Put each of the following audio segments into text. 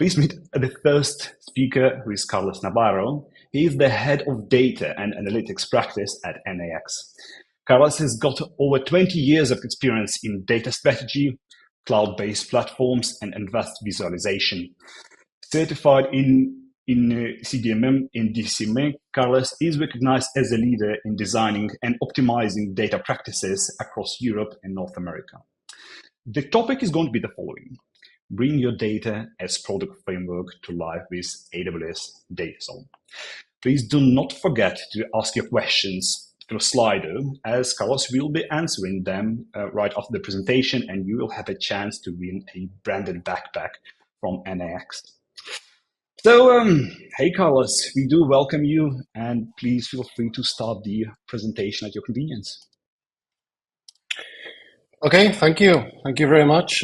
Please meet the first speaker, who is Carlos Navarro. He is the head of data and analytics practice at NAX. Carlos has got over 20 years of experience in data strategy, cloud-based platforms, and advanced visualization. Certified in CDMM and DCM, Carlos is recognized as a leader in designing and optimizing data practices across Europe and North America. The topic is going to be the following: bring your data as product framework to life with AWS DataZone. Please do not forget to ask your questions through Slido, as Carlos will be answering them right after the presentation, and you will have a chance to win a branded backpack from NAX. So, hey Carlos, we do welcome you, and please feel free to start the presentation at your convenience. Okay, thank you. Thank you very much.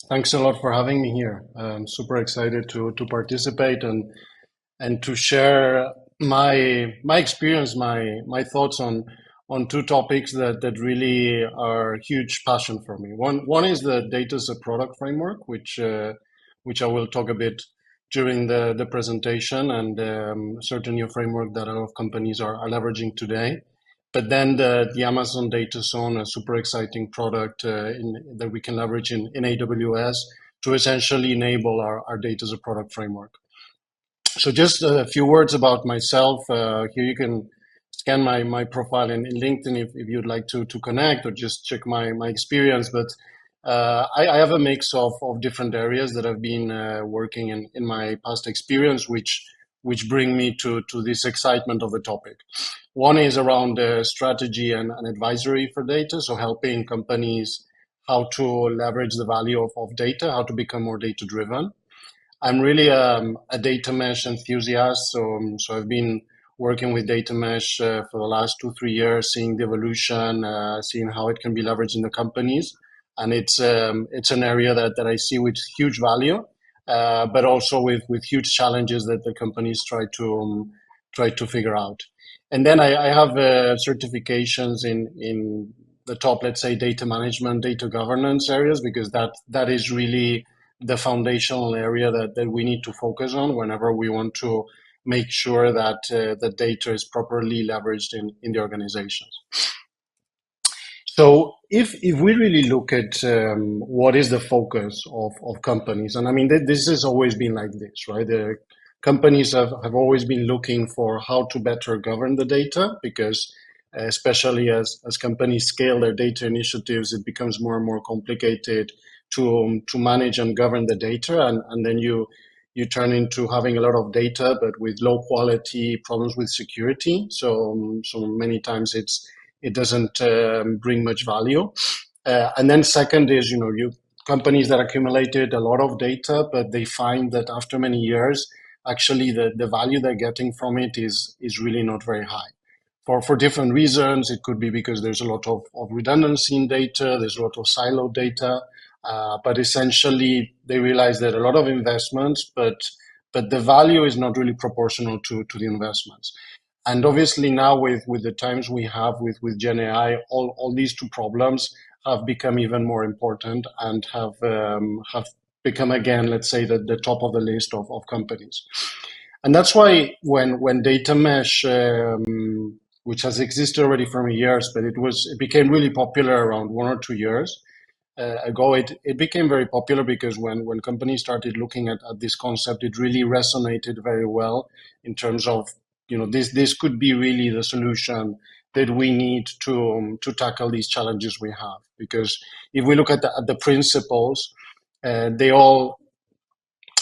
Thanks a lot for having me here. I'm super excited to participate and to share my experience, my thoughts on two topics that really are huge passion for me. One is the data as a product framework, which I will talk a bit during the presentation, and certainly a framework that a lot of companies are leveraging today. But then the Amazon DataZone, a super exciting product that we can leverage in AWS to essentially enable our data as a product framework. So just a few words about myself. Here you can scan my profile in LinkedIn if you'd like to connect, or just check my experience. But I have a mix of different areas that I've been working in my past experience, which bring me to this excitement of the topic. One is around strategy and advisory for data, so helping companies how to leverage the value of data, how to become more data-driven. I'm really a data mesh enthusiast, so I've been working with data mesh for the last 2-3 years, seeing the evolution, seeing how it can be leveraged in the companies, and it's an area that I see with huge value, but also with huge challenges that the companies try to figure out. And then I have certifications in the top, let's say, data management, data governance areas, because that is really the foundational area that we need to focus on whenever we want to make sure that the data is properly leveraged in the organizations. So if we really look at what is the focus of companies, and I mean, this has always been like this, right? The companies have always been looking for how to better govern the data, because especially as companies scale their data initiatives, it becomes more and more complicated to manage and govern the data, and then you turn into having a lot of data, but with low quality, problems with security. So many times it doesn't bring much value. And then second is, companies that accumulated a lot of data, but they find that after many years, actually the value they're getting from it is really not very high. For different reasons. It could be because there's a lot of redundancy in data, there's a lot of siloed data, but essentially they realize that a lot of investments, but the value is not really proportional to the investments. And obviously now with the times we have with Gen AI, all these two problems have become even more important and have become, again, let's say, the top of the list of companies. And that's why when data mesh, which has existed already for many years, but it became really popular around 1 or 2 years ago, it became very popular because when companies started looking at this concept, it really resonated very well in terms of, this could be really the solution that we need to tackle these challenges we have. Because if we look at the principles, they all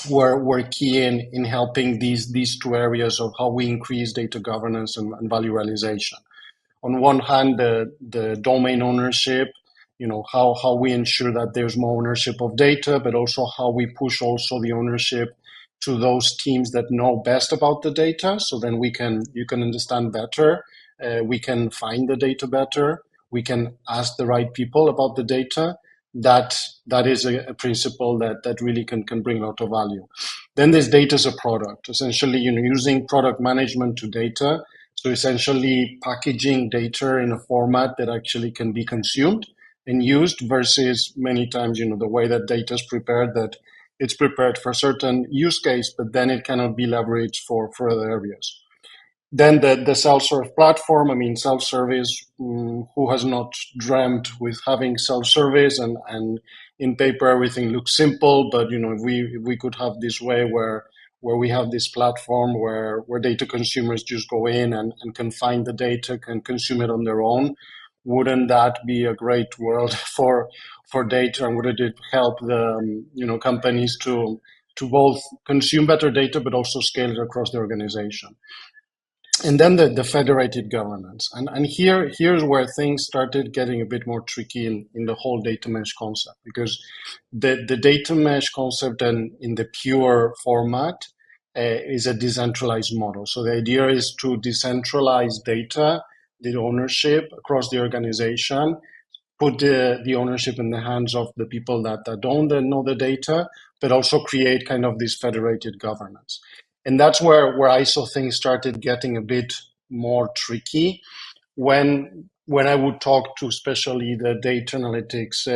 were key in helping these two areas of how we increase data governance and value realization. On one hand, the domain ownership, how we ensure that there's more ownership of data, but also how we push also the ownership to those teams that know best about the data. So then you can understand better, we can find the data better, we can ask the right people about the data. That is a principle that really can bring a lot of value. Then there's data as a product, essentially, using product management to data. So essentially packaging data in a format that actually can be consumed and used, versus many times, the way that data is prepared, that it's prepared for a certain use case, but then it cannot be leveraged for other areas. Then the self-serve platform, I mean, self-service, who has not dreamt with having self-service, and in paper everything looks simple, but if we could have this way where we have this platform where data consumers just go in and can find the data, can consume it on their own, wouldn't that be a great world for data, and would it help the companies to both consume better data but also scale it across the organization? And then the federated governance. And here's where things started getting a bit more tricky in the whole data mesh concept, because the data mesh concept and in the pure format is a decentralized model. So the idea is to decentralize data, the ownership across the organization, put the ownership in the hands of the people that don't know the data, but also create kind of this federated governance. And that's where I saw things started getting a bit more tricky when I would talk to especially the data analytics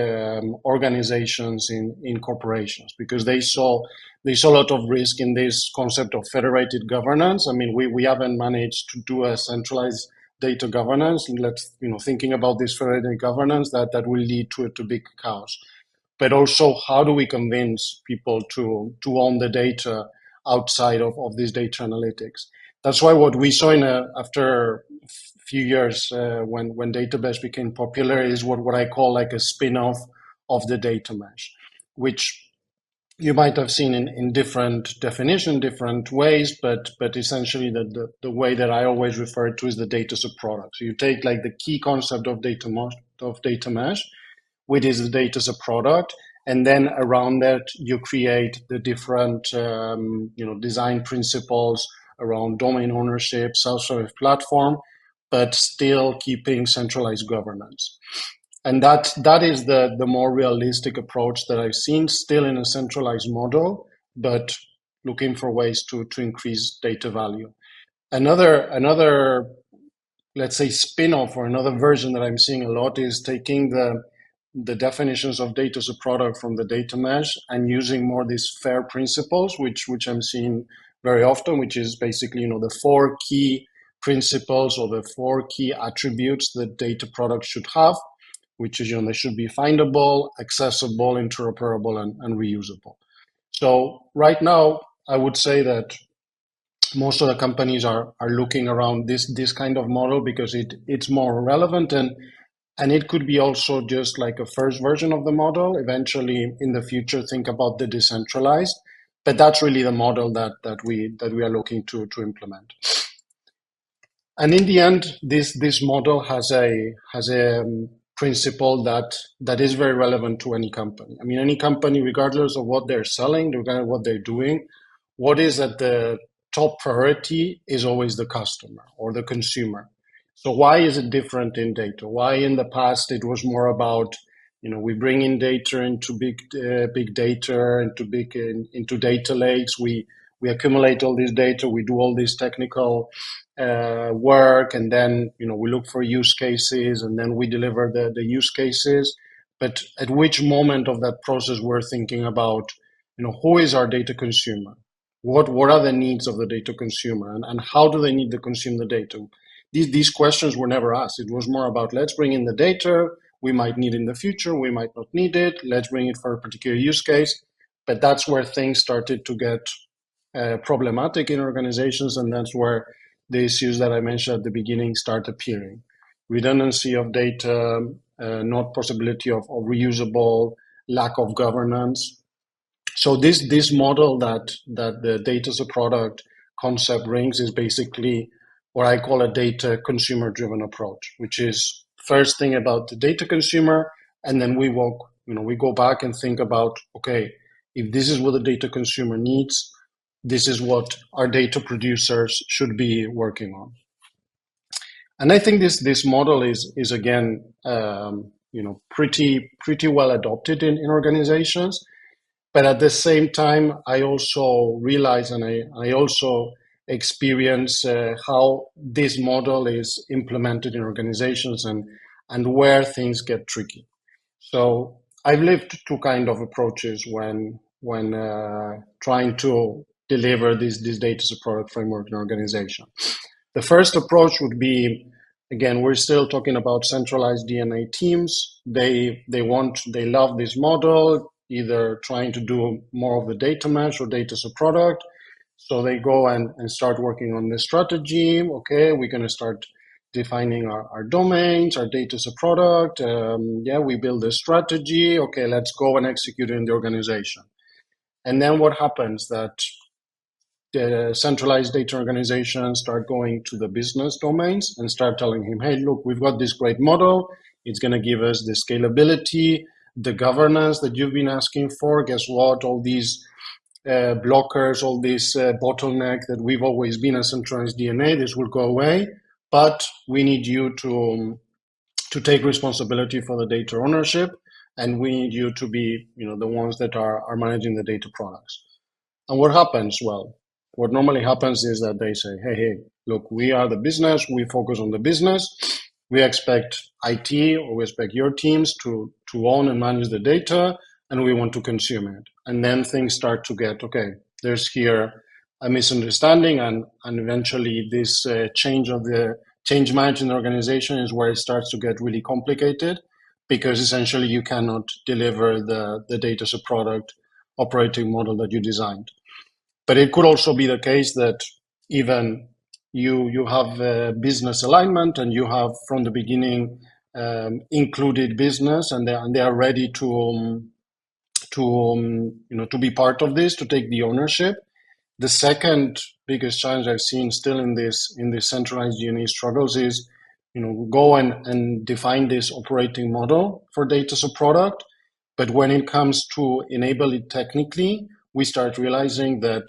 organizations in corporations, because they saw a lot of risk in this concept of federated governance. I mean, we haven't managed to do a centralized data governance. Thinking about this federated governance, that will lead to big chaos. But also, how do we convince people to own the data outside of this data analytics? That's why what we saw after a few years when database became popular is what I call like a spin-off of the data mesh, which you might have seen in different definition, different ways, but essentially the way that I always refer to is the data sub-product. So you take like the key concept of data mesh, which is the data as a product, and then around that you create the different design principles around domain ownership, self-service platform, but still keeping centralized governance. And that is the more realistic approach that I've seen, still in a centralized model, but looking for ways to increase data value. Another let's say spin-off, or another version that I'm seeing a lot, is taking the definitions of data as a product from the data mesh and using more these FAIR principles, which I'm seeing very often, which is basically the 4 key principles or the 4 key attributes that data products should have, which is they should be findable, accessible, interoperable, and reusable. So right now, I would say that most of the companies are looking around this kind of model because it's more relevant, and it could be also just like a first version of the model. Eventually, in the future, think about the decentralized, but that's really the model that we are looking to implement. And in the end, this model has a principle that is very relevant to any company. I mean, any company, regardless of what they're selling, regardless of what they're doing, what is at the top priority is always the customer or the consumer. So why is it different in data? Why in the past it was more about, we bring in data into big data, into data lakes. We accumulate all this data. We do all this technical work, and then we look for use cases, and then we deliver the use cases. But at which moment of that process we're thinking about, who is our data consumer? What are the needs of the data consumer, and how do they need to consume the data? These questions were never asked. It was more about, let's bring in the data. We might need it in the future. We might not need it. Let's bring it for a particular use case. But that's where things started to get problematic in organizations, and that's where the issues that I mentioned at the beginning start appearing. Redundancy of data, not possibility of reusable, lack of governance. So this model that the data as a product concept brings is basically what I call a data consumer driven approach, which is first thing about the data consumer, and then we go back and think about, okay, if this is what the data consumer needs, this is what our data producers should be working on. And I think this model is again pretty well adopted in organizations. But at the same time, I also realize, and I also experience how this model is implemented in organizations and where things get tricky. So I've lived 2 kind of approaches when trying to deliver this data as a product framework in an organization. The first approach would be, again, we're still talking about centralized DNA teams. They love this model, either trying to do more of the data mesh or data as a product. So they go and start working on the strategy. Okay, we're going to start defining our domains, our data as a product. We build a strategy. Okay, let's go and execute it in the organization. And then what happens that the centralized data organizations start going to the business domains and start telling him, hey, look, we've got this great model. It's going to give us the scalability, the governance that you've been asking for. Guess what? All these blockers, all this bottleneck that we've always been a centralized DNA, this will go away. But we need you to take responsibility for the data ownership, and we need you to be, the ones that are managing the data products. And what happens? Well, what normally happens is that they say, hey, look, we are the business, we focus on the business, we expect IT or we expect your teams to own and manage the data, and we want to consume it. And then things start to get, okay, there's here a misunderstanding, and eventually this change management organization is where it starts to get really complicated, because essentially you cannot deliver the data as a product operating model that you designed. But it could also be the case that even you have a business alignment and you have from the beginning included business, and they are ready to be part of this, to take the ownership. The second biggest challenge I've seen still in this centralized DNA struggles is, go and define this operating model for data as a product. But when it comes to enable it technically, we start realizing that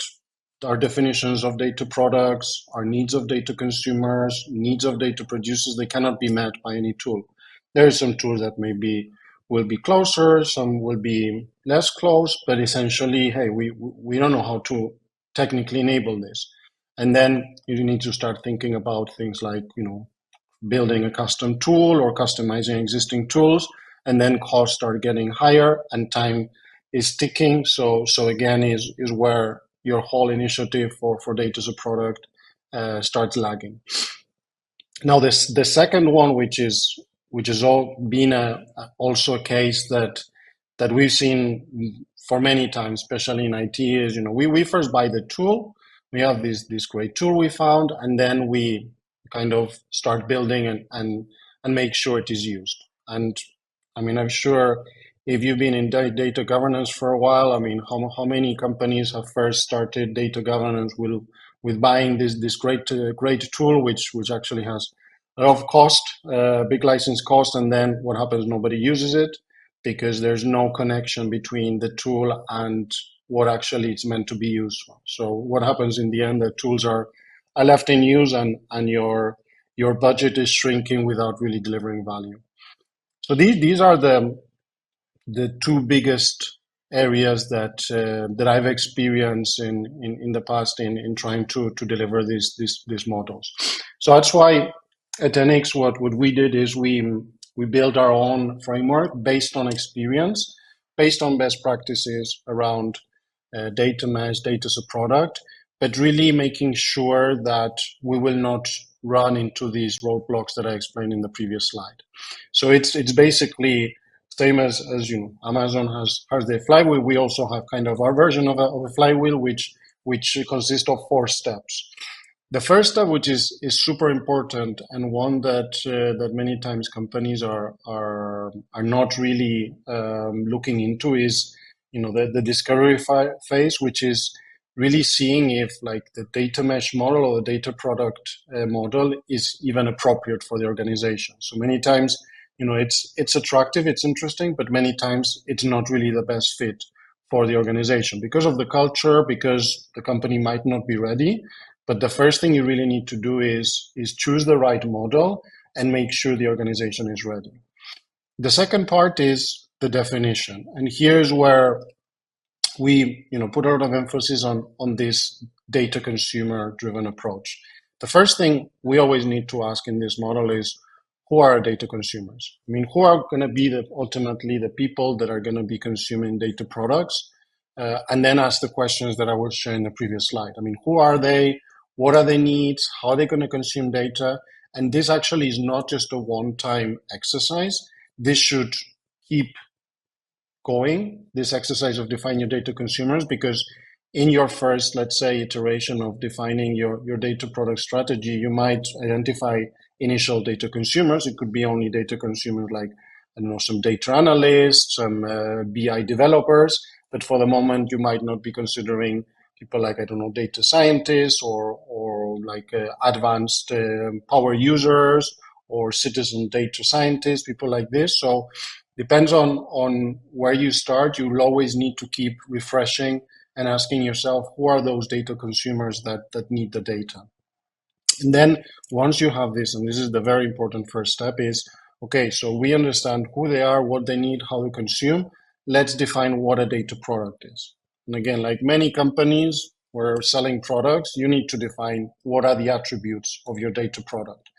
our definitions of data products, our needs of data consumers, needs of data producers, they cannot be met by any tool. There are some tools that maybe will be closer, some will be less close, but essentially, hey, we don't know how to technically enable this. And then you need to start thinking about things like, building a custom tool or customizing existing tools, and then costs start getting higher and time is ticking. So again, is where your whole initiative for data as a product starts lagging. Now, the second one, which is also a case that we've seen for many times, especially in IT, is we first buy the tool. We have this great tool we found, and then we kind of start building and make sure it is used. And I mean, I'm sure if you've been in data governance for a while, I mean, how many companies have first started data governance with buying this great tool, which actually has a lot of cost, big license cost, and then what happens? Nobody uses it because there's no connection between the tool and what actually it's meant to be used for. So what happens in the end? The tools are left in use, and your budget is shrinking without really delivering value. So these are the two biggest areas that I've experienced in the past in trying to deliver these models. So that's why at NX, what we did is we built our own framework based on experience, based on best practices around data mesh, data as a product, but really making sure that we will not run into these roadblocks that I explained in the previous slide. So it's basically same as Amazon has their flywheel. We also have kind of our version of a flywheel, which consists of 4 steps. The first step, which is super important and one that many times companies are not really looking into, is the discovery phase, which is really seeing if like the data mesh model or the data product model is even appropriate for the organization. So many times, it's attractive, it's interesting, but many times it's not really the best fit for the organization because of the culture, because the company might not be ready. But the first thing you really need to do is choose the right model and make sure the organization is ready. The second part is the definition. And here's where we put a lot of emphasis on this data consumer driven approach. The first thing we always need to ask in this model is, who are our data consumers? I mean, who are going to be ultimately the people that are going to be consuming data products? and then ask the questions that I was showing in the previous slide. I mean, who are they? What are their needs? How are they going to consume data? And this actually is not just a one-time exercise. This should keep going, this exercise of defining your data consumers, because in your first, let's say, iteration of defining your data product strategy, you might identify initial data consumers. It could be only data consumers like, I don't know, some data analysts, some BI developers, but for the moment, you might not be considering people like, I don't know, data scientists or like advanced power users or citizen data scientists, people like this. So depends on where you start. You'll always need to keep refreshing and asking yourself, who are those data consumers that need the data? And then once you have this, and this is the very important first step, is, okay, so we understand who they are, what they need, how they consume. Let's define what a data product is. And again, like many companies where selling products, you need to define what are the attributes of your data product.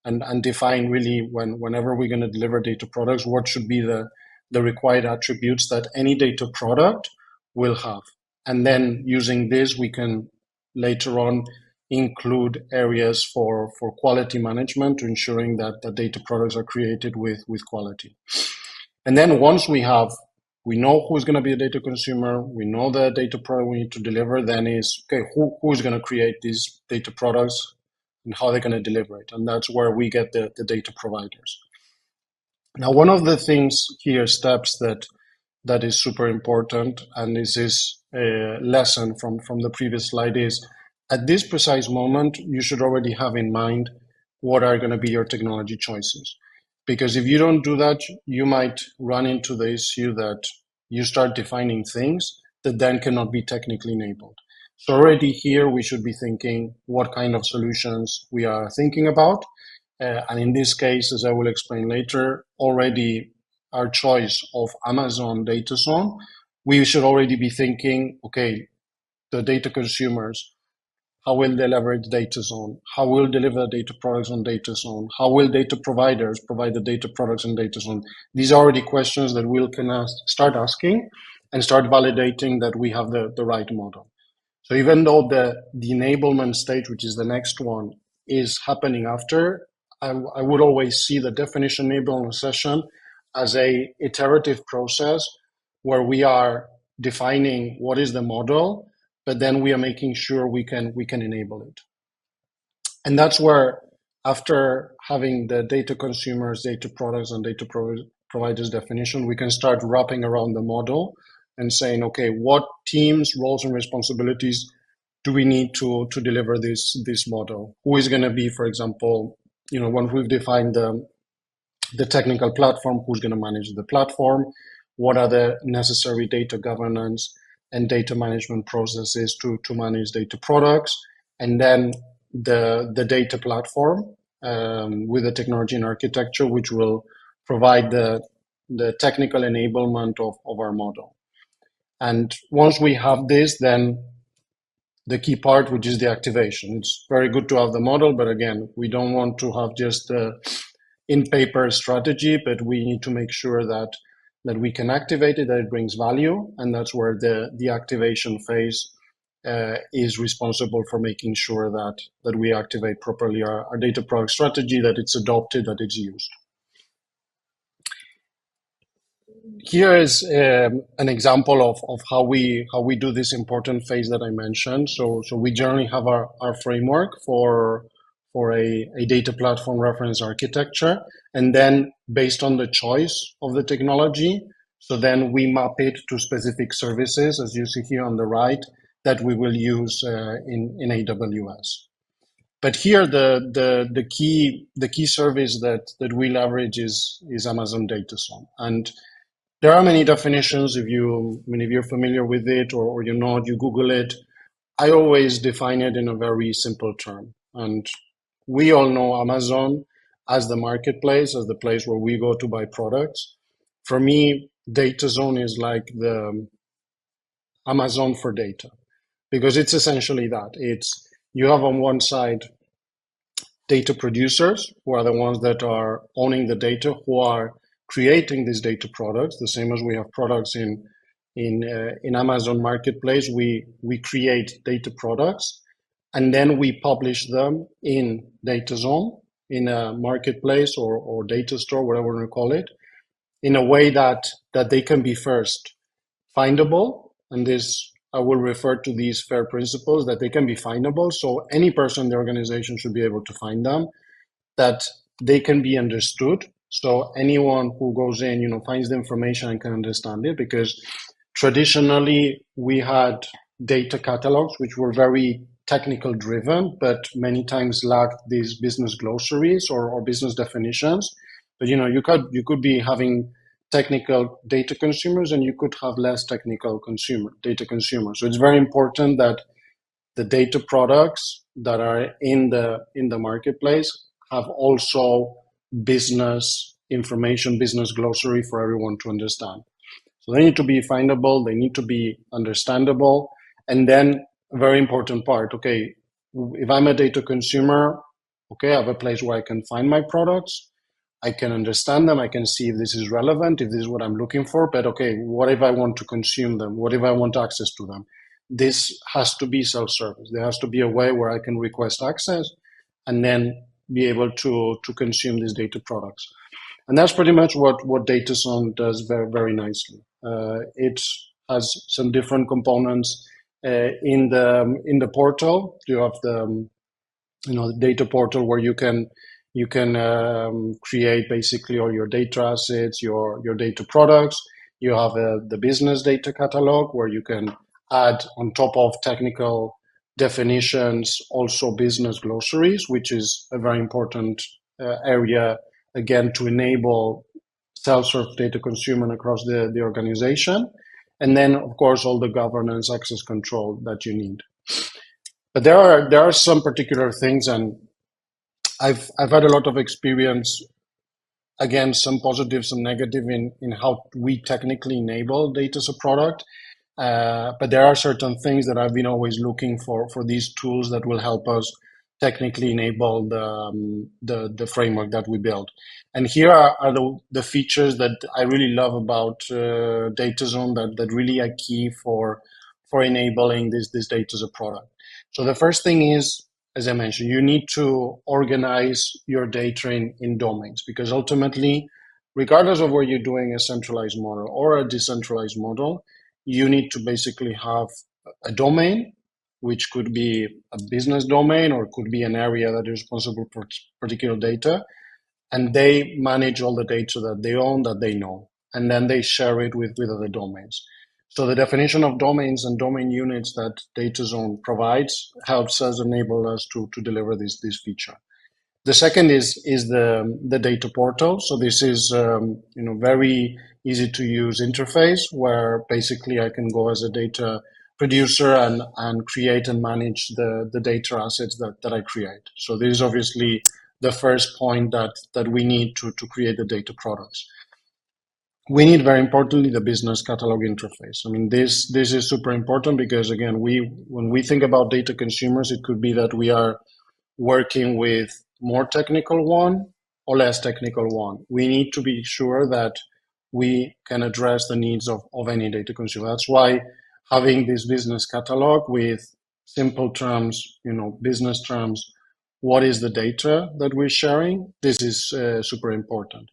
And define really whenever we're going to deliver data products, what should be the required attributes that any data product will have. And then using this, we can later on include areas for quality management to ensuring that the data products are created with quality. And then once we know who's going to be a data consumer, we know the data product we need to deliver, then is, okay, who's going to create these data products and how they're going to deliver it. And that's where we get the data providers. Now, one of the things here, steps that is super important, and this is a lesson from the previous slide, is at this precise moment, you should already have in mind what are going to be your technology choices. Because if you don't do that, you might run into the issue that you start defining things that then cannot be technically enabled. So already here, we should be thinking what kind of solutions we are thinking about. And in this case, as I will explain later, already our choice of Amazon DataZone, we should already be thinking, okay, the data consumers, how will they leverage DataZone? How will deliver data products on DataZone? How will data providers provide the data products on DataZone? These are already questions that we can start asking and start validating that we have the right model. So even though the enablement stage, which is the next one, is happening after, I would always see the definition enablement session as a iterative process where we are defining what is the model, but then we are making sure we can enable it. And that's where, after having the data consumers, data products, and data providers definition, we can start wrapping around the model and saying, okay, what teams, roles, and responsibilities do we need to deliver this model? Who is going to be, for example, once we've defined the technical platform, who's going to manage the platform? What are the necessary data governance and data management processes to manage data products? And then the data platform with the technology and architecture, which will provide the technical enablement of our model. And once we have this, then the key part, which is the activation. It's very good to have the model, but again, we don't want to have just in-paper strategy, but we need to make sure that we can activate it, that it brings value, and that's where the activation phase is responsible for making sure that we activate properly our data product strategy, that it's adopted, that it's used. Here is an example of how we do this important phase that I mentioned. So we generally have our framework for a data platform reference architecture, and then based on the choice of the technology, so then we map it to specific services, as you see here on the right, that we will use in AWS. But here the key service that we leverage is Amazon DataZone. And there are many definitions. If you're familiar with it or you're not, you Google it. I always define it in a very simple term. And we all know Amazon as the marketplace, as the place where we go to buy products. For me, DataZone is like the Amazon for data, because it's essentially that. It's, you have on one side data producers, who are the ones that are owning the data, who are creating these data products, the same as we have products in in Amazon Marketplace, we create data products, and then we publish them in DataZone, in a marketplace or data store, whatever we call it, in a way that they can be first findable. And this, I will refer to these FAIR principles, that they can be findable. So any person in the organization should be able to find them, that they can be understood. So anyone who goes in, finds the information and can understand it, because traditionally we had data catalogs, which were very technical driven, but many times lacked these business glossaries or business definitions. But you could be having technical data consumers, and you could have less technical data consumers. So it's very important that the data products that are in the marketplace have also business information, business glossary for everyone to understand. So they need to be findable, they need to be understandable, and then a very important part, okay, if I'm a data consumer, okay, I have a place where I can find my products, I can understand them, I can see if this is relevant, if this is what I'm looking for, but okay, what if I want to consume them? What if I want access to them? This has to be self-service. There has to be a way where I can request access and then be able to consume these data products. And that's pretty much what DataZone does very, very nicely. It has some different components in the portal. You have the data portal where you can create basically all your data assets, your data products. You have the business data catalog where you can add, on top of technical definitions, also business glossaries, which is a very important area, again, to enable self-serve data consuming across the organization. And then, of course, all the governance, access control that you need. But there are some particular things, and I've had a lot of experience, again, some positive, some negative in how we technically enable data as a product. But there are certain things that I've been always looking for these tools that will help us technically enable the framework that we build. And here are the features that I really love about DataZone that really are key for enabling this data as a product. So the first thing is, as I mentioned, you need to organize your data in domains, because ultimately, regardless of whether you're doing a centralized model or a decentralized model, you need to basically have a domain, which could be a business domain or could be an area that is responsible for particular data, and they manage all the data that they own, that they know, and then they share it with other domains. So the definition of domains and domain units that DataZone provides helps us enable us to deliver this feature. The second is the data portal. So this is very easy to use interface where basically I can go as a data producer and create and manage the data assets that I create. So this is obviously the first point that we need to create the data products. We need, very importantly, the business catalog interface. I mean, this is super important because, again, when we think about data consumers, it could be that we are working with more technical one or less technical one. We need to be sure that we can address the needs of any data consumer. That's why having this business catalog with simple terms, business terms, what is the data that we're sharing? This is super important.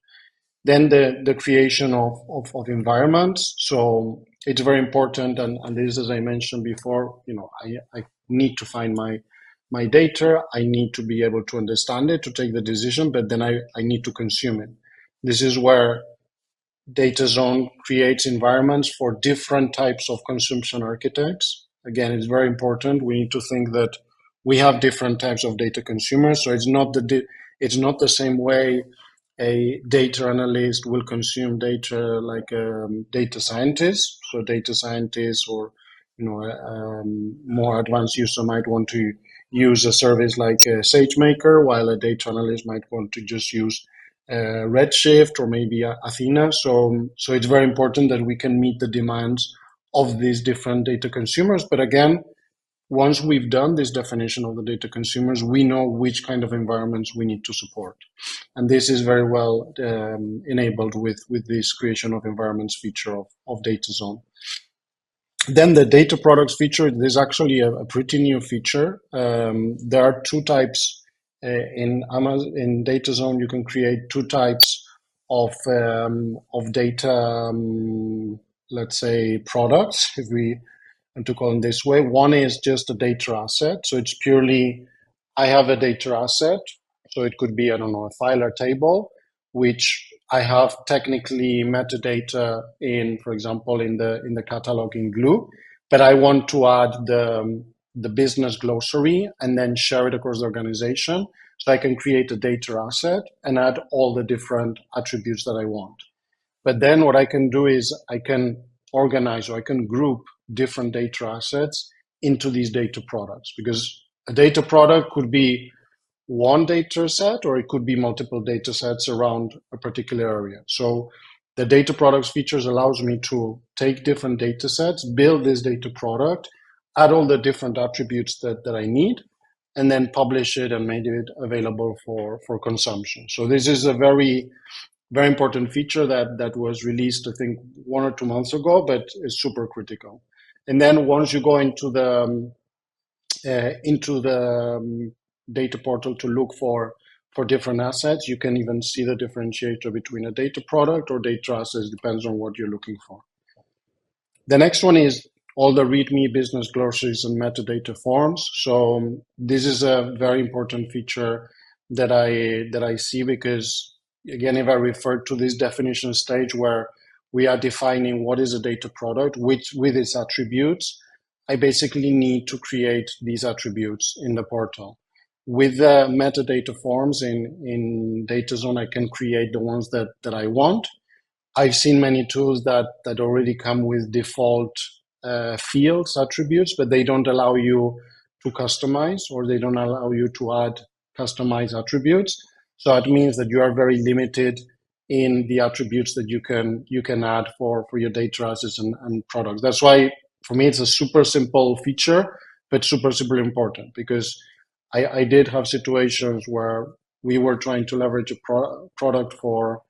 Then the creation of environments. So it's very important, and this, as I mentioned before, I need to find my data. I need to be able to understand it, to take the decision, but then I need to consume it. This is where DataZone creates environments for different types of consumption architects. Again, it's very important. We need to think that we have different types of data consumers. So it's not the same way a data analyst will consume data like a data scientist. So data scientists or more advanced user might want to use a service like SageMaker, while a data analyst might want to just use Redshift or maybe Athena. So it's very important that we can meet the demands of these different data consumers. But again, once we've done this definition of the data consumers, we know which kind of environments we need to support. And this is very well enabled with this creation of environments feature of DataZone. Then the data products feature is actually a pretty new feature. There are two types in Amazon, in DataZone. You can create two types of data, let's say products, if we want to call them this way. One is just a data asset, so it's purely I have a data asset, so it could be, I don't know, a file or table, which I have technically metadata in, for example, in the catalog in Glue, but I want to add the business glossary and then share it across the organization. So I can create a data asset and add all the different attributes that I want. But then what I can do is I can organize, or I can group different data assets into these data products, because a data product could be one data set, or it could be multiple data sets around a particular area. So the data products features allows me to take different data sets, build this data product, add all the different attributes that I need, and then publish it and make it available for consumption. So this is a very, very important feature that was released, I think, 1 or 2 months ago, but is super critical. And then once you go into the data portal to look for different assets, you can even see the differentiator between a data product or data assets, depends on what you're looking for. The next one is all the README business glossaries and metadata forms. So this is a very important feature that I see, because again, if I refer to this definition stage where we are defining what is a data product, which with its attributes, I basically need to create these attributes in the portal. With the metadata forms in DataZone, I can create the ones that I want. I've seen many tools that already come with default fields, attributes, but they don't allow you to customize, or they don't allow you to add customized attributes. So it means that you are very limited in the attributes that you can add for your data assets and products. That's why, for me, it's a super simple feature, but super important, because I did have situations where we were trying to leverage a product for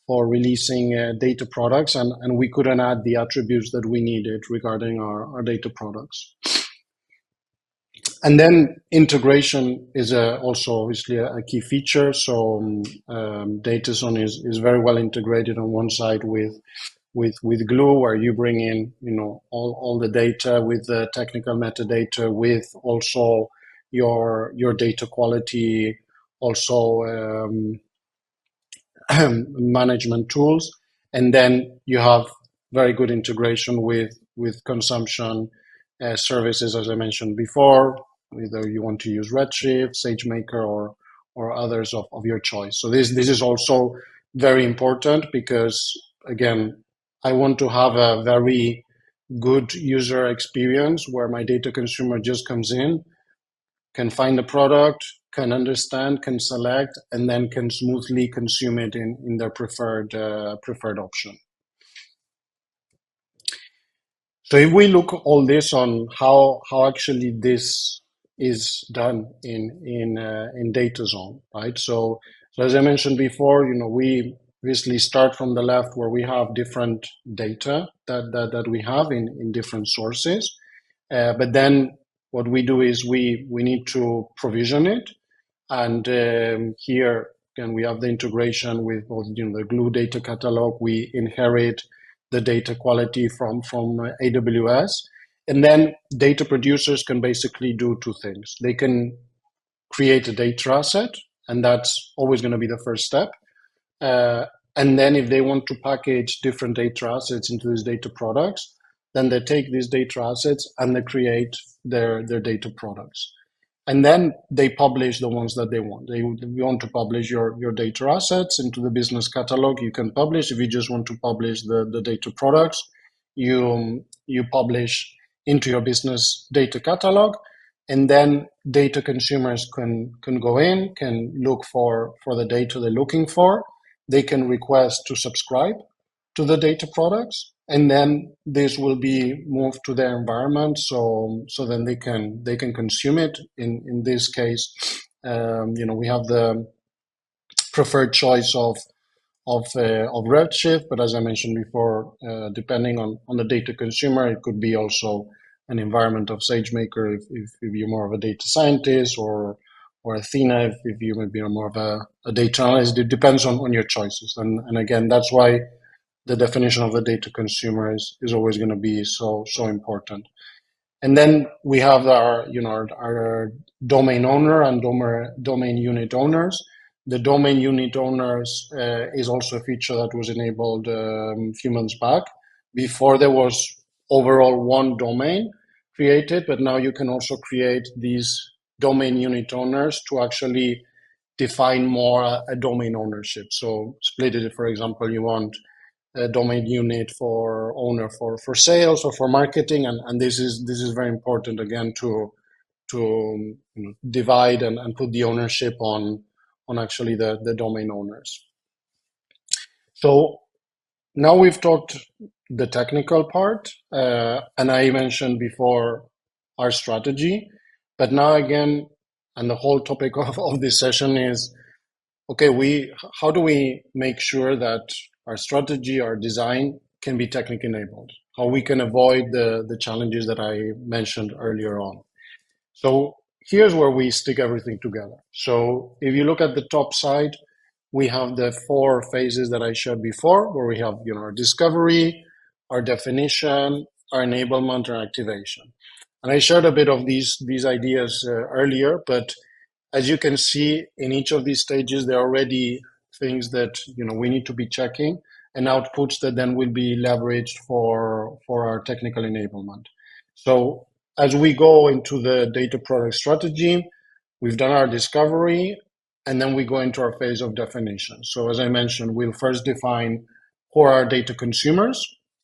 releasing data products, and we couldn't add the attributes that we needed regarding our data products. And then integration is also obviously a key feature. So DataZone is very well integrated on one side with Glue, where you bring in all the data with the technical metadata, with also your data quality, also management tools, and then you have very good integration with consumption services, as I mentioned before, whether you want to use Redshift, SageMaker, or others of your choice. So this is also very important, because again, I want to have a very good user experience where my data consumer just comes in, can find the product, can understand, can select, and then can smoothly consume it in their preferred option. So if we look all this on how actually this is done in DataZone, right? So as I mentioned before, we obviously start from the left, where we have different data that we have in different sources, but then what we do is we need to provision it. And here, again, we have the integration with both the Glue data catalog. We inherit the data quality from AWS. And then data producers can basically do two things. They can create a data asset, and that's always going to be the first step. And then if they want to package different data assets into these data products, then they take these data assets and they create their data products. And then they publish the ones that they want. You want to publish your data assets into the business catalog, you can publish. If you just want to publish the data products, you publish into your business data catalog, and then data consumers can go in, can look for the data they're looking for. They can request to subscribe to the data products, and then this will be moved to their environment, so then they can consume it. In this case, we have the preferred choice of of Redshift, but as I mentioned before, depending on the data consumer, it could be also an environment of SageMaker if you're more of a data scientist, or Athena if you maybe are more of a data analyst. It depends on your choices. And again, that's why the definition of the data consumer is always going to be so important. And then we have our domain owner and domain unit owners. The domain unit owners is also a feature that was enabled a few months back. Before there was overall one domain created, but now you can also create these domain unit owners to actually define more a domain ownership. So split it, for example, you want a domain unit for owner for sales or for marketing, and this is very important again to divide and put the ownership on actually the domain owners. So now we've talked the technical part, and I mentioned before our strategy, but now again, and the whole topic of this session is, okay, how do we make sure that our strategy, our design can be technically enabled? How we can avoid the challenges that I mentioned earlier on. So here's where we stick everything together. So if you look at the top side, we have the 4 phases that I showed before, where we have our discovery, our definition, our enablement, our activation. And I shared a bit of these ideas earlier, but as you can see, in each of these stages, there are already things that we need to be checking, and outputs that then will be leveraged for our technical enablement. So as we go into the data product strategy, we've done our discovery, and then we go into our phase of definition. So as I mentioned, we'll first define who are our data consumers,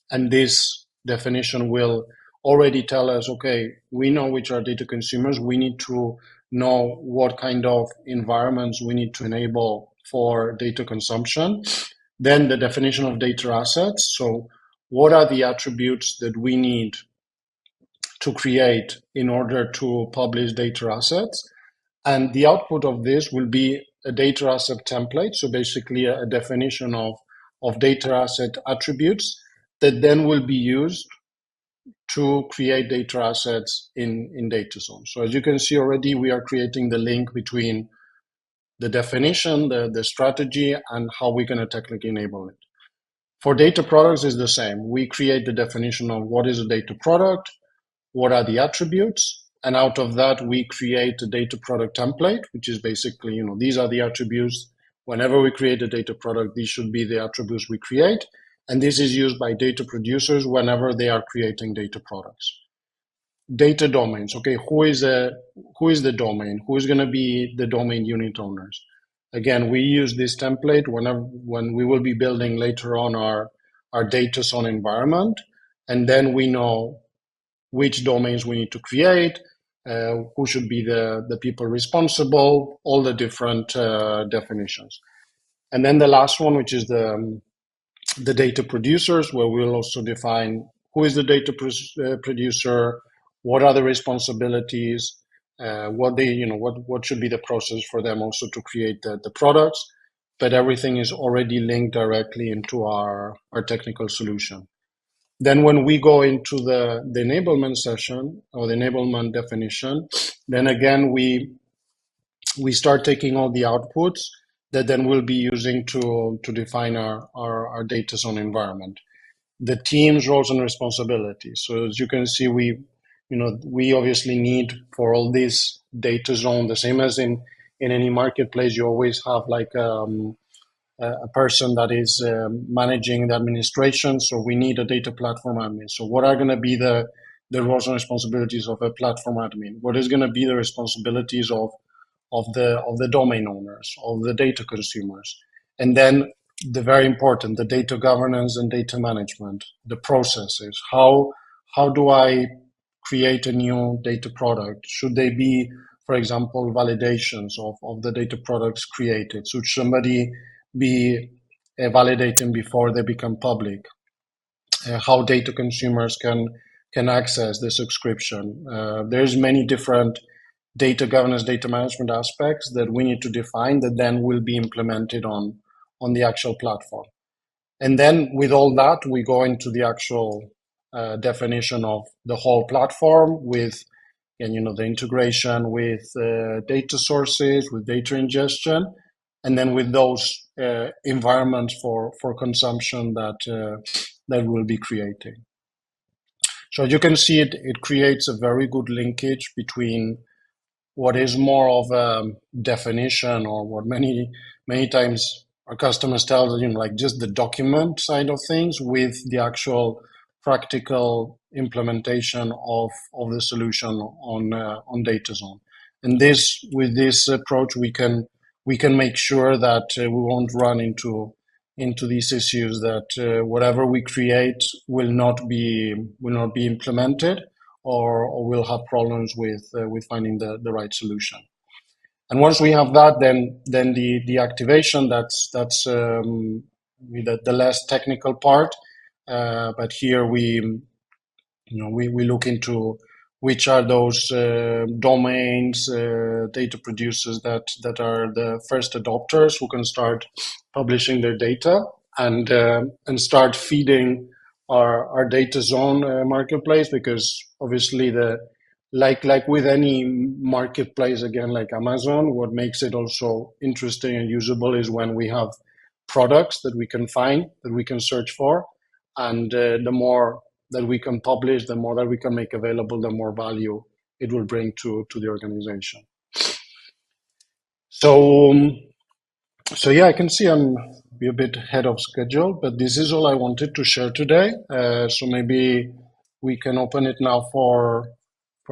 and this definition will already tell us, okay, we know which are data consumers. We need to know what kind of environments we need to enable for data consumption. Then the definition of data assets. So what are the attributes that we need to create in order to publish data assets? And the output of this will be a data asset template. So basically a definition of data asset attributes that then will be used to create data assets in DataZone. So as you can see already, we are creating the link between the definition, the strategy, and how we're going to technically enable it. For data products, is the same. We create the definition of what is a data product, what are the attributes, and out of that, we create a data product template, which is basically, these are the attributes. Whenever we create a data product, these should be the attributes we create. And this is used by data producers whenever they are creating data products. Data domains. Okay, who is the domain? Who is going to be the domain unit owners? Again, we use this template when we will be building later on our DataZone environment, and then we know which domains we need to create, who should be the people responsible, all the different definitions. And then the last one, which is the data producers, where we'll also define who is the data producer, what are the responsibilities, what should be the process for them also to create the products. But everything is already linked directly into our technical solution. Then when we go into the enablement session or the enablement definition, then again we start taking all the outputs that then we'll be using to define our DataZone environment. The team's roles and responsibilities. So as you can see, we obviously need for all this DataZone, the same as in any marketplace, you always have like a person that is managing the administration. So we need a data platform admin. So what are going to be the roles and responsibilities of a platform admin? What is going to be the responsibilities of the domain owners, of the data consumers? And then the very important, the data governance and data management, the processes. How do I create a new data product? Should they be, for example, validations of the data products created? Should somebody be validating before they become public? How data consumers can access the subscription? There's many different data governance, data management aspects that we need to define that then will be implemented on on the actual platform. And then with all that, we go into the actual definition of the whole platform with, and the integration with data sources, with data ingestion, and then with those environments for consumption that we'll be creating. So you can see it creates a very good linkage between what is more of a definition, or what many times our customers tell us, like just the document side of things, with the actual practical implementation of the solution on DataZone. And with this approach, we can make sure that we won't run into these issues, that whatever we create will not be implemented, or we'll have problems with finding the right solution. And once we have that, then the activation, that's the less technical part. But here we look into which are those domains, data producers that are the first adopters who can start publishing their data and start feeding our DataZone marketplace, because obviously like with any marketplace, again, like Amazon, what makes it also interesting and usable is when we have products that we can find, that we can search for, and the more that we can publish, the more that we can make available, the more value it will bring to the organization. So yeah, I can see I'm a bit ahead of schedule, but this is all I wanted to share today. So maybe we can open it now for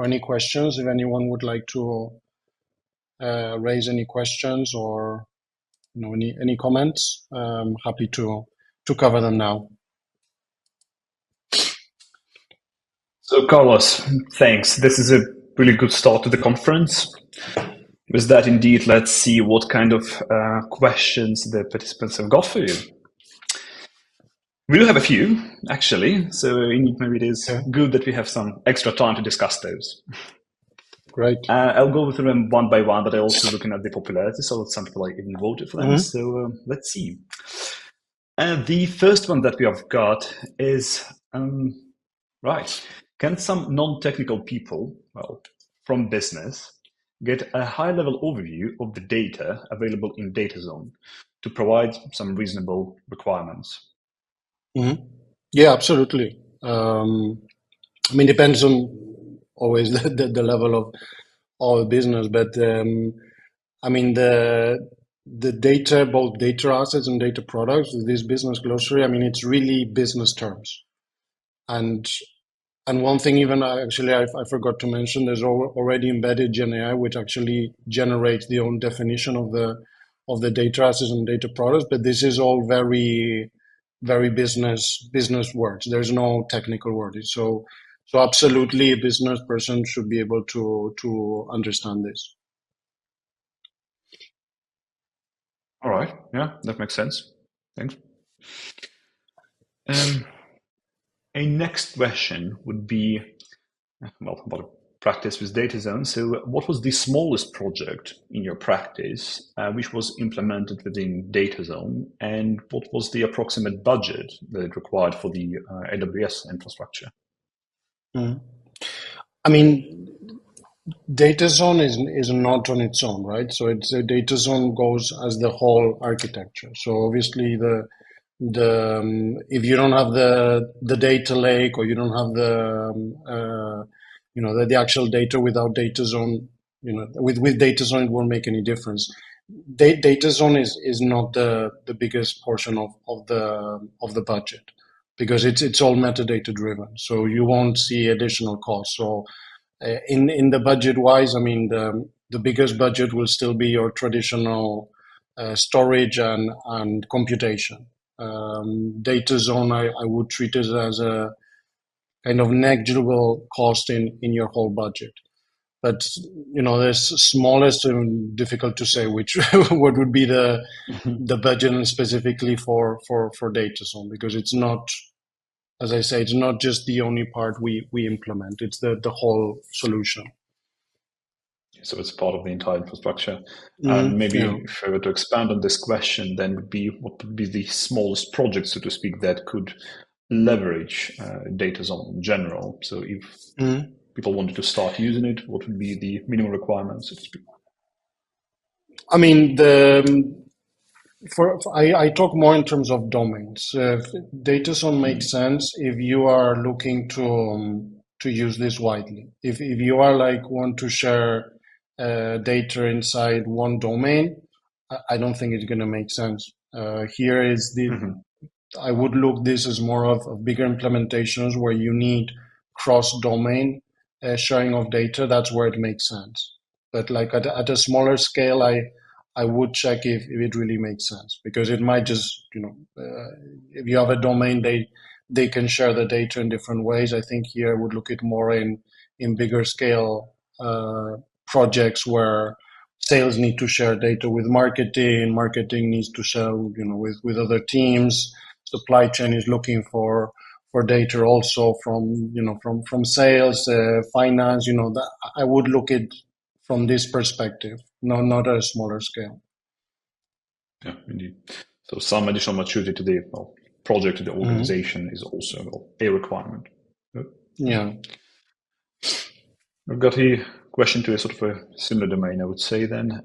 any questions. If anyone would like to raise any questions or any comments, I'm happy to cover them now. So Carlos, thanks. This is a really good start to the conference. With that, indeed, let's see what kind of questions the participants have got for you. We do have a few, actually, so maybe it is good that we have some extra time to discuss those. Great. I'll go through them one by one, but I'm also looking at the popularity, so some people even voted for them. So let's see. The first one that we have got is, right, can some non-technical people, from business, get a high-level overview of the data available in DataZone to provide some reasonable requirements? Yeah, absolutely. Depends on always the level of business, but the data, both data assets and data products, this business glossary, it's really business terms. And one thing even I forgot to mention, there's already embedded GenAI, which actually generates the own definition of the data assets and data products. But this is all very, very business words. There's no technical word. So absolutely, a business person should be able to understand this. All right. Yeah, that makes sense. Thanks. A next question would be, about practice with DataZone. So what was the smallest project in your practice which was implemented within DataZone, and what was the approximate budget that it required for the AWS infrastructure? DataZone is not on its own, right? So DataZone goes as the whole architecture. So obviously if you don't have the data lake, or you don't have the actual data without DataZone, with DataZone it won't make any difference. DataZone is not the biggest portion of the budget, because it's all metadata driven. So you won't see additional costs. So in the budget wise, the biggest budget will still be your traditional storage and computation. DataZone, I would treat it as a kind of negligible cost in your whole budget. But there's smallest, and difficult to say which what would be the budget, and specifically for DataZone, because it's not, as I say, it's not just the only part we implement. It's the whole solution. So it's part of the entire infrastructure. And maybe if I were to expand on this question, then what would be the smallest project, so to speak, that could leverage DataZone in general? So if people wanted to start using it, what would be the minimum requirements, so to speak? I mean, I talk more in terms of domains. DataZone makes sense if you are looking to use this widely. If you are want to share data inside one domain, I don't think it's going to make sense. Here is I would look this as more of bigger implementations where you need cross-domain sharing of data. That's where it makes sense. But at a smaller scale, I would check if it really makes sense, because it might just, if you have a domain, they can share the data in different ways. I think here I would look at more in bigger scale projects where sales need to share data with marketing needs to share, with other teams. Supply chain is looking for data also from sales, finance. That I would look at from this perspective, not at a smaller scale. Yeah, indeed. So some additional maturity to the project, to the organization is also a requirement. Yeah. I've got a question to a sort of a similar domain, I would say then.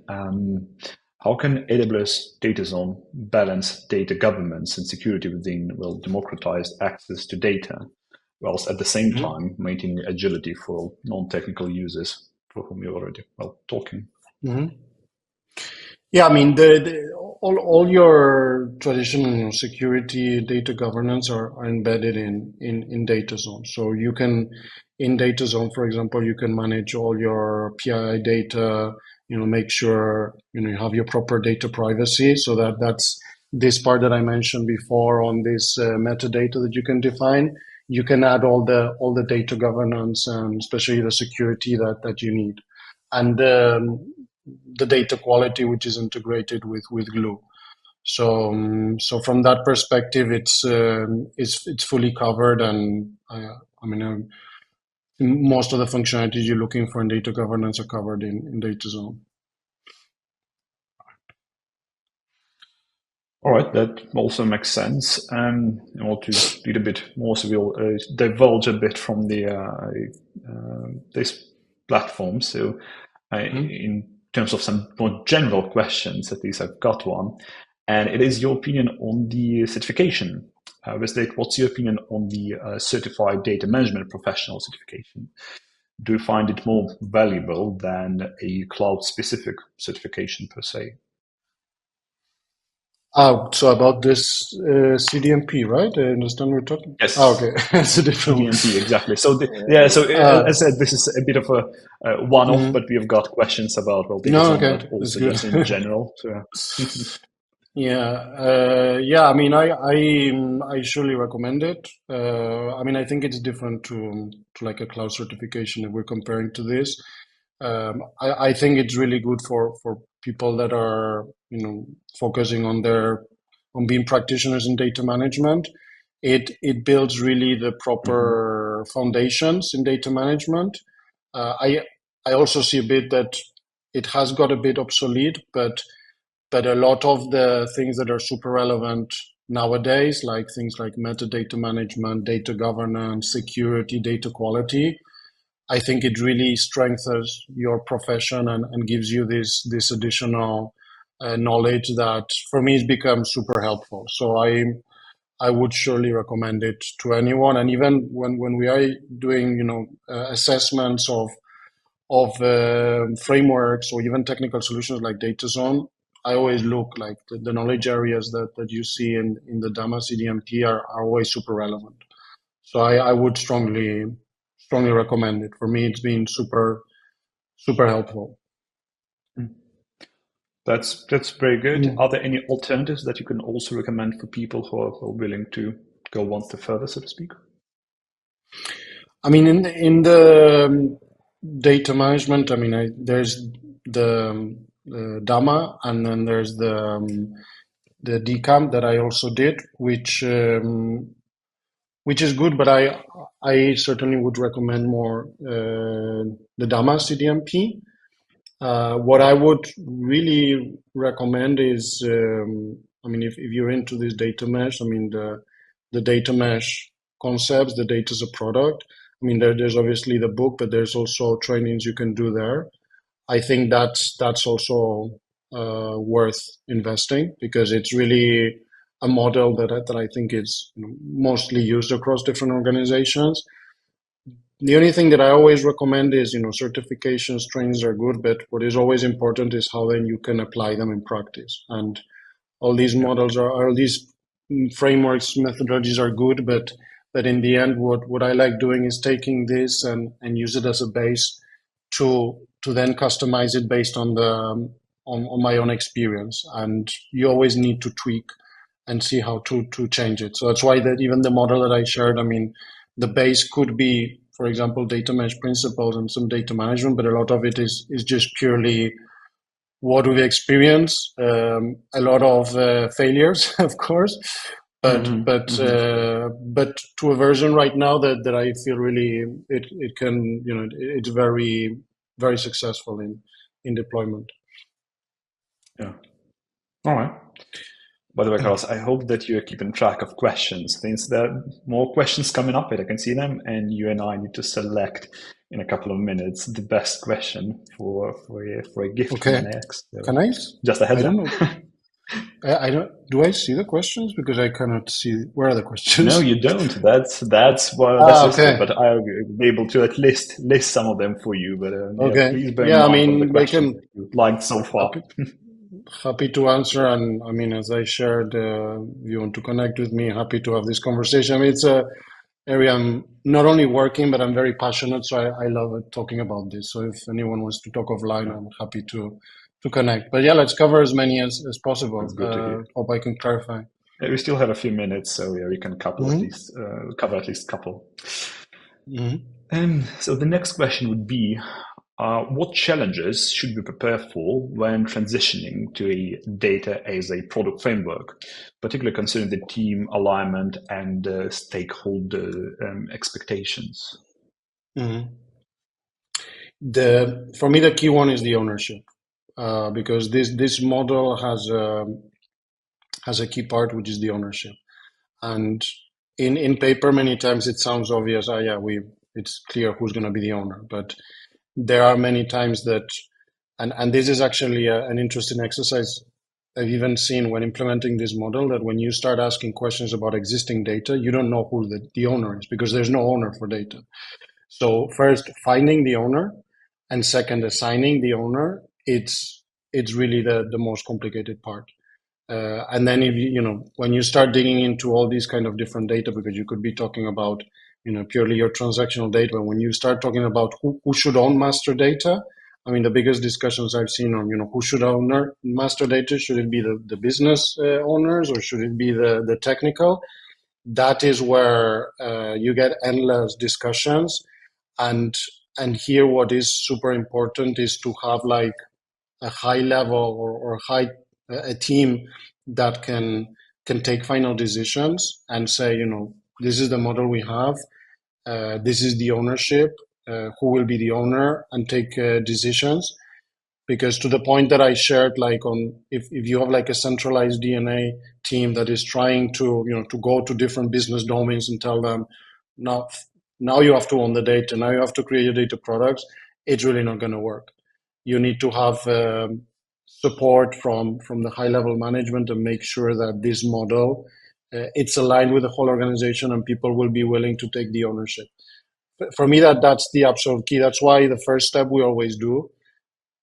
How can AWS DataZone balance data governance and security within democratized access to data, whilst at the same time maintaining agility for non-technical users for whom you're already talking? Yeah, I mean, all your traditional security data governance are embedded in DataZone. So you can, in DataZone, for example, you can manage all your PII data, make sure, you have your proper data privacy. So that's this part that I mentioned before on this metadata that you can define. You can add all the data governance and especially the security that you need. And the data quality, which is integrated with Glue. So from that perspective, it's fully covered, and most of the functionalities you're looking for in data governance are covered in DataZone. All right, that also makes sense. And I want to read a bit more, so we'll divulge a bit from this platform. So in terms of some more general questions, at least I've got one, and it is your opinion on the certification. What's your opinion on the Certified Data Management Professional certification? Do you find it more valuable than a cloud-specific certification per se? So about this CDMP, right? I understand we're talking. Yes. Okay, it's a different CDMP, exactly. So as I said, this is a bit of a one-off, but we have got questions about but also just in general. So. Yeah. I mean, I surely recommend it. I think it's different to like a cloud certification if we're comparing to this. I think it's really good for people that are focusing on being practitioners in data management. It builds really the proper foundations in data management. I also see a bit that it has got a bit obsolete, but a lot of the things that are super relevant nowadays, like things like metadata management, data governance, security, data quality, I think it really strengthens your profession and gives you this additional knowledge that for me has become super helpful. So I would surely recommend it to anyone. And even when we are doing assessments of frameworks or even technical solutions like DataZone, I always look like the knowledge areas that you see in the DAMA CDMP are always super relevant. So I would strongly recommend it. For me, it's been super helpful. That's very good. Are there any alternatives that you can also recommend for people who are willing to go one step further, so to speak? I mean, in the data management, there's the DAMA, and then there's the DCAM that I also did, which is good, but I certainly would recommend more the DAMA CDMP. What I would really recommend is, if you're into this data mesh, the data mesh concepts, the data as a product. There's obviously the book, but there's also trainings you can do there. I think that's also worth investing, because it's really a model that I think is mostly used across different organizations. The only thing that I always recommend is, certifications, trainings are good, but what is always important is how then you can apply them in practice. And all these models all these frameworks, methodologies are good, but in the end, what I like doing is taking this and use it as a base to then customize it based on on my own experience. And you always need to tweak and see how to change it. So that's why that even the model that I shared, the base could be, for example, data mesh principles and some data management, but a lot of it is just purely what we've experienced. A lot of failures, of course, but to a version right now that I feel really it can, it's very, very successful in deployment. Yeah. All right. By the way, Carlos, I hope that you're keeping track of questions. Since there are more questions coming up, I can see them, and you and I need to select in a couple of minutes the best question for a gift from NAX. So can I? Just a heads up. I don't. Do I see the questions? Because I cannot see. Where are the questions? No, you don't. That's what okay. But I'll be able to at least list some of them for you. But okay. Please bear in mind the questions you've liked so far. Happy to answer, and as I shared, if you want to connect with me, happy to have this conversation. It's a area I'm not only working, but I'm very passionate, so I love talking about this. So if anyone wants to talk offline, I'm happy to connect. But yeah, let's cover as many as possible. Hope I can clarify. We still have a few minutes, so we can cover at least a couple. So the next question would be, what challenges should we prepare for when transitioning to a data as a product framework, particularly considering the team alignment and stakeholder expectations? For me, the key one is the ownership, because this model has a key part, which is the ownership. And in paper, many times it sounds obvious. It's clear who's going to be the owner, but there are many times that, and this is actually an interesting exercise I've even seen when implementing this model, that when you start asking questions about existing data, you don't know who the owner is, because there's no owner for data. So first, finding the owner, and second, assigning the owner, it's really the most complicated part. And then if when you start digging into all these kind of different data, because you could be talking about purely your transactional data, but when you start talking about who should own master data, the biggest discussions I've seen on who should own master data, should it be the business owners, or should it be the technical? That is where you get endless discussions, and here what is super important is to have like a high level or a team that can take final decisions and say, this is the model we have, this is the ownership, who will be the owner, and take decisions. Because to the point that I shared, like if you have like a centralized DNA team that is trying to go to different business domains and tell them, now you have to own the data, now you have to create your data products, it's really not going to work. You need to have support from the high level management and make sure that this model it's aligned with the whole organization and people will be willing to take the ownership. For me, that's the absolute key. That's why the first step we always do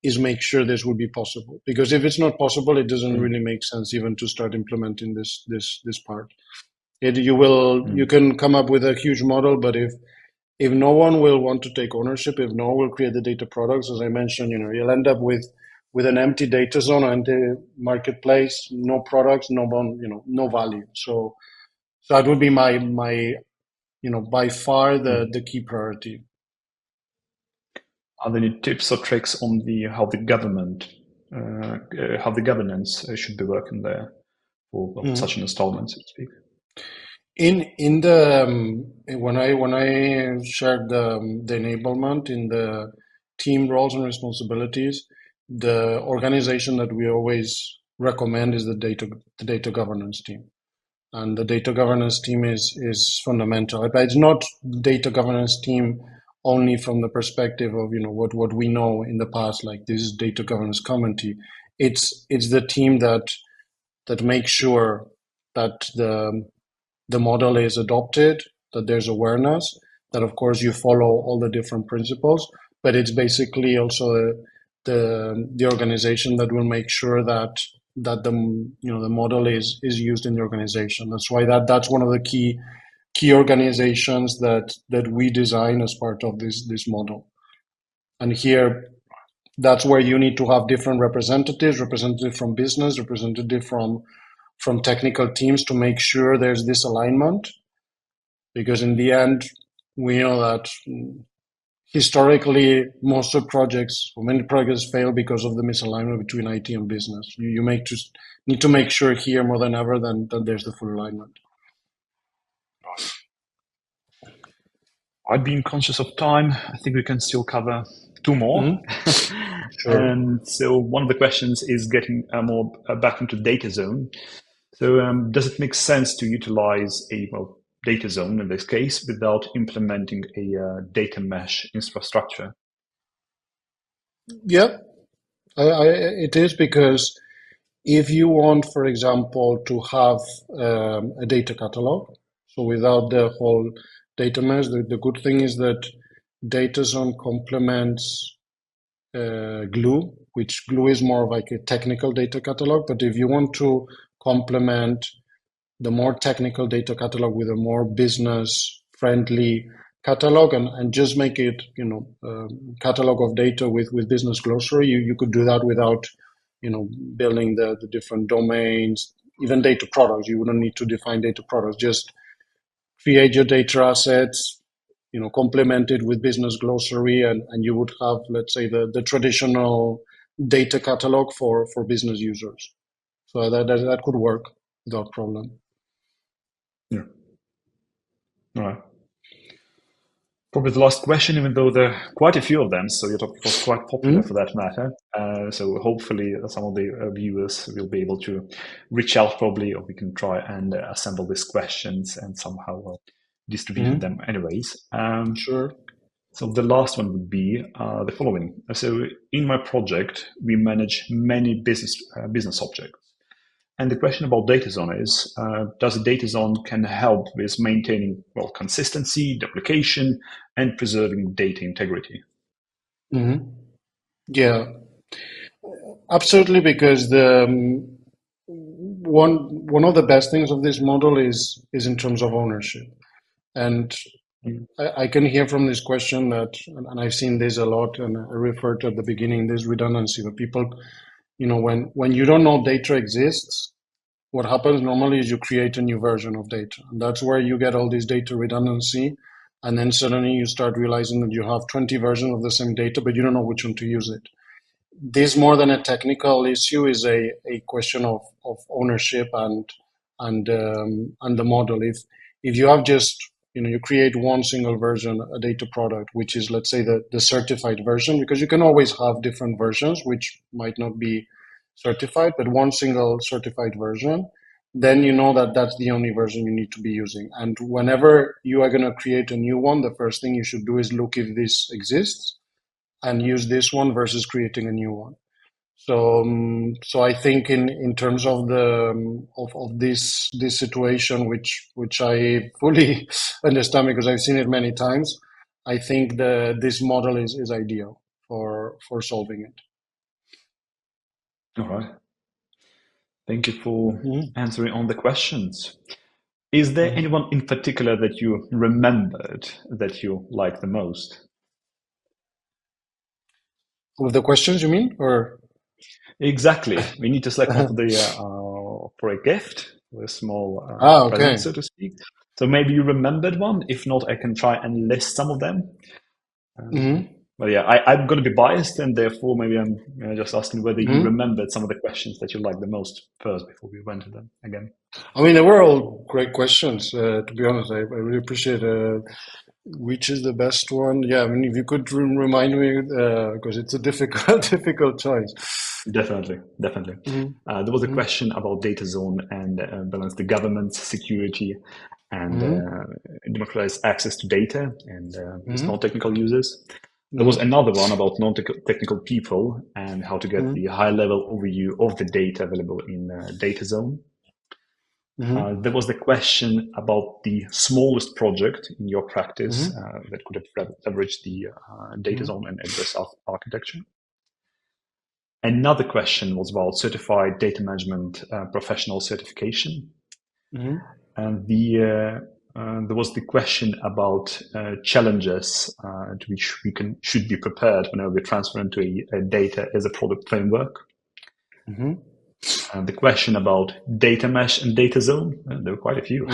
is make sure this will be possible. Because if it's not possible, it doesn't really make sense even to start implementing this part. You can come up with a huge model, but if no one will want to take ownership, if no one will create the data products, as I mentioned, you'll end up with an empty data zone, an empty marketplace, no products, no value. So that would be my by far the key priority. Are there any tips or tricks on how the governance should be working there for such an installment, so to speak? In the when I shared the enablement in the team roles and responsibilities, the organization that we always recommend is the data governance team. And the data governance team is fundamental. But it's not data governance team only from the perspective of what we know in the past, like this is data governance committee. It's the team that makes sure that the model is adopted, that there's awareness, that of course you follow all the different principles, but it's basically also the organization that will make sure that the model is used in the organization. That's why that's one of the key organizations that we design as part of this model. And here, that's where you need to have different representative from business, representative from technical teams to make sure there's this alignment. Because in the end, we know that historically, most of many projects fail because of the misalignment between IT and business. You need to make sure here more than ever that there's the full alignment. I've been conscious of time. I think we can still cover two more. Mm-hmm. Sure. And so one of the questions is getting more back into DataZone. So does it make sense to utilize a DataZone in this case without implementing a data mesh infrastructure? Yeah, it is, because if you want, for example, to have a data catalog, so without the whole data mesh, the good thing is that DataZone complements Glue, which Glue is more like a technical data catalog. But if you want to complement the more technical data catalog with a more business-friendly catalog and just make it, catalog of data with business glossary, you could do that without, building the different domains, even data products. You wouldn't need to define data products. Just create your data assets, complement it with business glossary, and you would have, let's say, the traditional data catalog for business users. So that could work without problem. Yeah. All right. Probably the last question, even though there are quite a few of them, so your topic was quite popular for that matter. So hopefully some of the viewers will be able to reach out probably, or we can try and assemble these questions and somehow distribute them anyways. Sure. So the last one would be the following. So in my project, we manage many business objects. And the question about DataZone is, does a DataZone can help with maintaining consistency, duplication, and preserving data integrity? Mm-hmm. Yeah, absolutely. Because the one of the best things of this model is in terms of ownership, and I can hear from this question that, and I've seen this a lot, and I referred to at the beginning, this redundancy, that people, when you don't know data exists, what happens normally is you create a new version of data. And that's where you get all this data redundancy. And then suddenly you start realizing that you have 20 versions of the same data, but you don't know which one to use it. This, more than a technical issue, is a question of ownership and the model. If you have just, you create one single version, a data product, which is, let's say, the certified version, because you can always have different versions, which might not be certified, but one single certified version, then you know that that's the only version you need to be using. And whenever you are going to create a new one, the first thing you should do is look if this exists and use this one versus creating a new one. So I think in terms of this situation, which I fully understand because I've seen it many times, I think this model is ideal for solving it. All right. Thank you for answering all the questions. Is there anyone in particular that you remembered that you liked the most? With the questions, you mean, or? Exactly. We need to select one for a gift, a small present, so to speak. So maybe you remembered one. If not, I can try and list some of them. But yeah, I'm going to be biased, and therefore maybe I'm just asking whether you remembered some of the questions that you liked the most first before we went to them again. I mean, they were all great questions. To be honest, I really appreciate Which is the best one? Yeah, I mean, if you could remind me, because it's a difficult choice. Definitely. There was a question about DataZone and balance the governance, security, and democratize access to data and non-technical users. There was another one about non-technical people and how to get the high-level overview of the data available in DataZone. There was the question about the smallest project in your practice that could have leveraged the DataZone and AWS architecture. Another question was about certified data management professional certification. And there was the question about challenges to which we should be prepared whenever we transfer into a data as a product framework. The question about data mesh and DataZone, there were quite a few.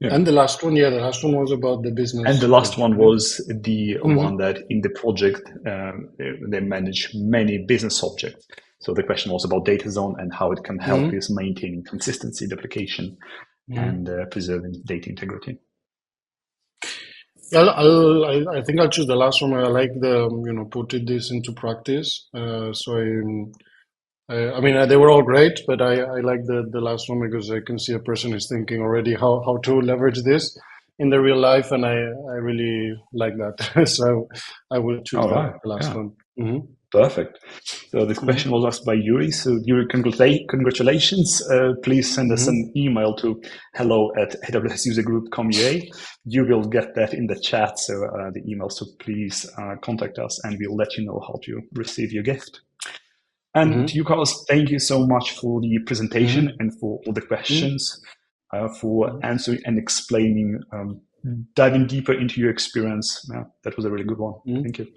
And the last one, the last one was about the business. And the last one was the one that in the project, they manage many business objects. So the question was about DataZone and how it can help with maintaining consistency, duplication, and preserving data integrity. I think I'll choose the last one. I like the, putting this into practice. I mean, they were all great, but I like the last one because I can see a person is thinking already how to leverage this in the real life, and I really like that. So I will choose the last one. Perfect. So this question was asked by Yuri. So Yuri, congratulations. Please send us an email to hello@awsusergroup.com.ua. You will get that in the chat, so the email. So please contact us and we'll let you know how to receive your gift. And to you, Carlos, thank you so much for the presentation and for all the questions, for answering and explaining, diving deeper into your experience. That was a really good one. Thank you.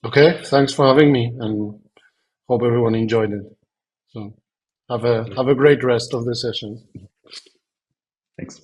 Okay, thanks for having me, and hope everyone enjoyed it. So have a great rest of the session. Thanks.